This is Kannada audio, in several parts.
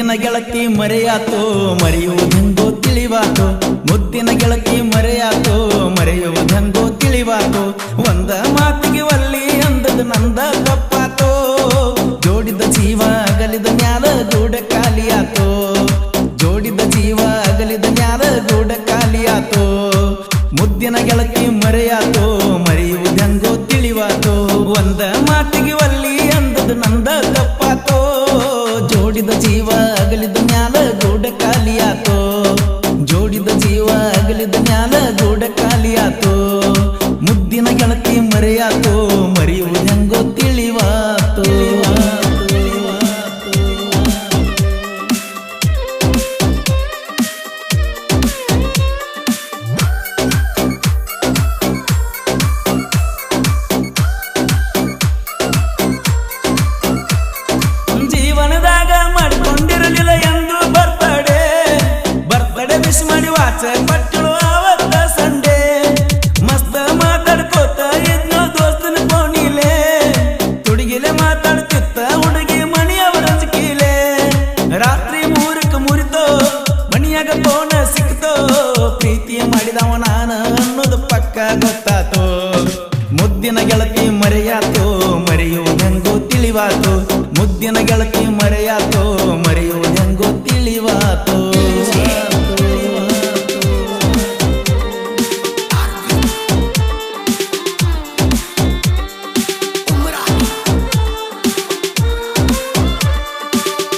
ಮುದ್ದಿನ ಗೆಳತಿ ಮರೆಯಾತೋ ಮರೆಯುವುದೆಂಗೋ ತಿಳಿವಾತೋ ಮುದ್ದಿನ ಗೆಳತಿ ಮರೆಯಾತೋ ಮರೆಯುವುದೆಂಗೋ ತಿಳಿವಾತೋ ಒಂದ ಮಾತಿಗೆ ಒಲ್ಲಿ ಅಂದದ ನಂದ ತಪ್ಪಾತೋ ಜೋಡಿದ ಜೀವ ಅಗಲಿದ ಮ್ಯಾಲ ಗೂಡ ಖಾಲಿಯಾತೋ ಜೋಡಿದ ಜೀವ ಅಗಲಿದ ಮ್ಯಾಲ ಗೂಡ ಖಾಲಿಯಾತೋ ಮುದ್ದಿನ ಗೆಳತಿ ಮರೆಯಾತೋ ಮರೆಯುವುದೆಂಗೋ ತಿಳಿವಾತೋ ಒಂದ ಮಾತಿಗೆ ಒಲ್ಲಿ ಅಂದದ ನಂದ ತಪ್ಪಾತೋ ಜೋಡಿದ ಜೀವ ಅಗಲಿದ ಮ್ಯಾಲ ಗೂಡ ಖಾಲಿಯಾತೋ ಜೋಡಿದ ಜೀವ ಅಗಲಿದ ಮ್ಯಾಲ ಗೂಡ ಖಾಲಿಯಾತೋ ಮುದ್ದಿನ ಗೆಳತಿ ಮರೆಯಾತೋ ಮರೆಯುವುದೆಂಗೋ ತಿಳಿವಾತೋ ಜೀವನದಾಗ ಮಾಡ್ಕೊಂಡಿರಲಿಲ್ಲ ಎಂದು ಬರ್ತಡೆ ವಿಶ್ ಮಾಡಿ ವಾಚ ಪಟ್ಟಳು ಅವತ್ತ ಸಂಡೆ ಮಸ್ತ ಮಾತಾಡ್ಕೋತ ಇದ್ನೋ ದೋಸ್ತನ ಫೋನಿಲೆ ತುಡುಗಿಲೆ ಮಾತಾಡ್ತಿತ್ತ ಹುಡುಗಿ ಮಣಿಯವರ ಅಂಜಿಕಿಲೆ ರಾತ್ರಿ ಮೂರಕ್ಕೆ ಮುರಿತೋ ಮಣಿಯಾಗ ಫೋನ ಸಿಕ್ತೋ ಪ್ರೀತಿ ಮಾಡಿದವ ನಾನ ಅನ್ನೋದು ಪಕ್ಕ ಗೊತ್ತಾತೋ ಮುದ್ದಿನ ಗೆಳತಿ ಮರೆಯಾತೋ ಮರೆಯುವುದೆಂಗೋ ತಿಳಿವಾತೋ ಮುದ್ದಿನ ಗೆಳತಿ ಮರೆಯಾತೋ ಮರೆಯುವುದೆಂಗೋ ತಿಳಿವಾತೋ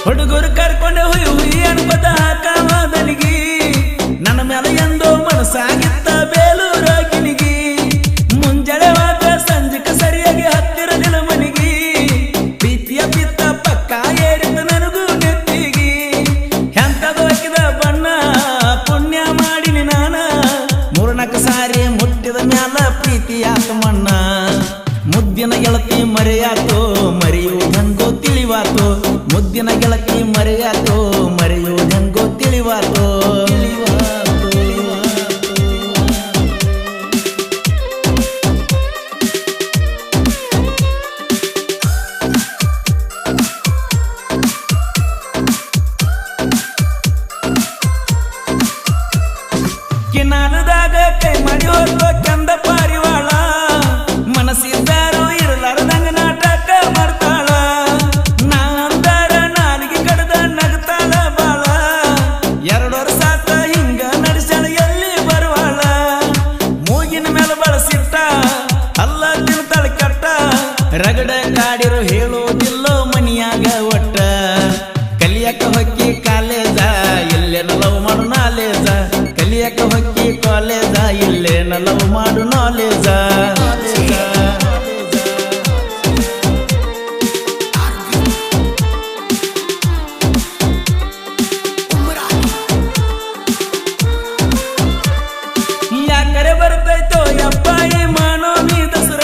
ಹುಡುಗರು ಕರ್ಕೊಂಡು ಹುಯಿ ಅನ್ಬದ ಕಾಮದನಿಗಿ ನನ್ನ ಮೇಲೆ ಎಂದೋ ಮನಸ್ಸಾಗಿತ್ತ ಬೇಲೂರ ಗಿನಿಗಿ ಮುಂಜಾನೆ ವಾದ ಸಂಜೆಕ ಸರಿಯಾಗಿ ಹತ್ತಿರಲಿಲ್ಲ ಮನಿಗಿ ಪ್ರೀತಿಯ ಪಿತ್ತ ಪಕ್ಕ ಏರಿತ ನನಗೂ ನೆತ್ತಿಗಿ ಎಂತದು ಹಾಕಿದ ಬಣ್ಣ ಪುಣ್ಯ ಮಾಡಿನಿ ನಾನ ಮೂರ್ನಾಲ್ಕು ಸಾರಿ ಮುಟ್ಟಿದ ಮ್ಯಾಲ ಪ್ರೀತಿಯಾತ ಮಣ್ಣ ಮುದ್ದಿನ ಗೆಳತಿ ಮರೆಯಾತೋ ಮರೆಯುವುದೆಂಗೋ ತಿಳಿವಾತೋ ಮುದ್ದಿನ ಗೆಳತಿ ಮರೆಯಾತೋ ಮರೆಯುವುದೆಂಗೋ ತಿಳಿವಾತೋ ಕಿನಾಲದಾಗ ಕೈ ಮಾಡಿ ಹೋಗ್ತೋ ಕಂದ ಪಾರಿವಾಳ ಮನಸ್ಸಿದ್ದಾರೋ ಇರಲಾರದಂಗ ನಾಟಕ ಮಾಡ್ತಾಳ ನಾ ಅಂದಾರ ನಾಲಿಗೆ ಕಡದ ನಗತಾಳ ಬಾಳ 2 ವರ್ಷ ಆತ ಹಿಂಗ ನಡೆಸ್ಯಾಳ ಎಲ್ಲಿ ಬರುವಾಳ ಮೂಗಿನ ಮೇಲೆ ಬಳಸಿಟ್ಟ ಅಲ್ಲ ತಿಂತಾಳ ಕಟ್ಟ ರಗಡ ಕಾಡಿರು ಹೇಳೋದಿಲ್ಲೋ ಮನಿಯಾಗ ಒಟ್ಟ ಕಲಿಯಕ ಹೊಕ್ಕಿ ಕಾಲೇಜ ಇಲ್ಲೇನ ಲವ್ ಮಾಡು ನಾಲೇಜ ಕಲಿಯಕ ಹೊಕ್ಕಿ ಕಾಲೇಜ ಇಲ್ಲೇನ ಲವ್ ಮಾಡು ನಾಲೇಜ ಯಾಕರೆ ಬರ್ತೈತೋ ಯಪ್ಪಾಯಿ ಮಾಡೋ ನೀ ದಸರ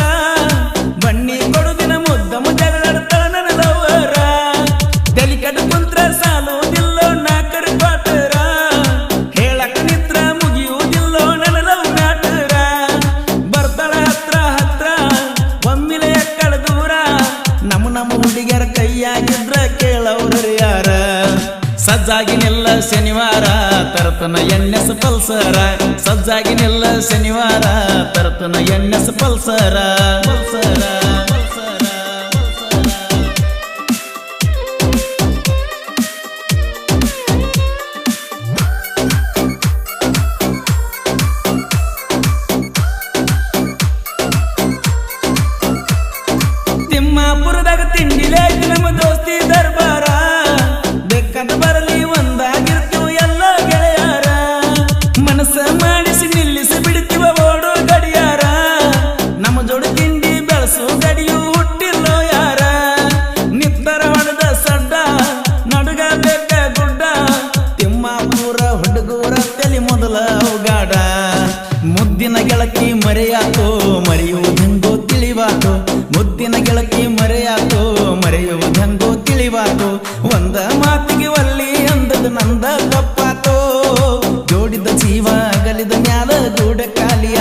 ಬನ್ನಿ ಕೊಡುದಿನ ಮುದ್ದಮ ಜಗಳಾಡ್ತಾಳ ನನ್ನ ಲವರ ತಲಿ ಕಡು ಕುಂತ್ರ ಸಾಲೋದಿಲ್ಲೋ ನಾಕರ ಕ್ವಾಟರ ಹೇಳಕ ನಿತ್ರ ಮುಗಿಯುವುದಿಲ್ಲೋ ನನ್ನ ಲವ್ ಮ್ಯಾಟರ ಬರ್ತಾಳ ಹತ್ರ ಒಮ್ಮಿಲೆ ಎಕ್ಕಳ ದೂರ ನಮ್ಮ ಹುಡುಗಿಯರ ಕೈಯಾಗಿದ್ರ ಕೇಳವ್ರ ಯಾರ ಸಜ್ಜಾಗಿ ನಿಲ್ಲ ಶನಿವಾರ ತರ್ತನ ಎಣ್ಣೆಸ ಪಲ್ಸರ ಸಜ್ಜಾಗಿ ನಿಲ್ಲ ಶನಿವಾರ ತರ್ತನ ಎಣ್ಣೆಸ ಪಲ್ಸರ ತಿಮ್ಮಾಪುರದಾಗ ತಿಂಡಿಲೆ ನಮ್ಮ ದೋಸ್ತಿ ದರ್ಬಾರ ಬೆಕ್ಕಂತ ಬರಲಿ ಒಂದಾಗಿರ್ತೀವಿ ಎಲ್ಲ ಗೆಳೆಯಾರ ಮನಸ್ಸ ಮಾಡಿಸಿ ನಿಲ್ಲಿಸಿ ಬಿಡ್ತೀವ ಓಡೋ ಗಡಿಯಾರ ನಮ್ಮ ಜೋಡಿ ತಿಂಡಿ ಬೆಳಸು ಗಡಿಯು ಹುಟ್ಟಿಲ್ಲೋ ಯಾರ ನಿತ್ತರ ಹೊಡೆದ ಸಡ್ಡ ನಡುಗ ಬೇಕ ಗುಡ್ಡ ತಿಮ್ಮಾಪುರ ಹುಡುಗೂರ ತಲೆ ಮೊದಲ ಅವಗಾಡ ಮುದ್ದಿನ ಗೆಳತಿ ಮರೆಯಾತೋ ಮರೆಯುವುದೆಂಗೋ ತಿಳಿವಾತೋ ಮುದ್ದಿನ ಗೆಳತಿ ಮರೆಯಾತೋ ಮರೆಯುವುದೆಂಗೋ ತಿಳಿವಾತೋ ಒಂದ ಮಾತಿಗೆ ಒಲ್ಲಿ ಅಂದದ ನಂದ ತಪ್ಪಾತೋ ಜೋಡಿದ ಜೀವ ಅಗಲಿದ ಮ್ಯಾಲ ಗೂಡ ಖಾಲಿ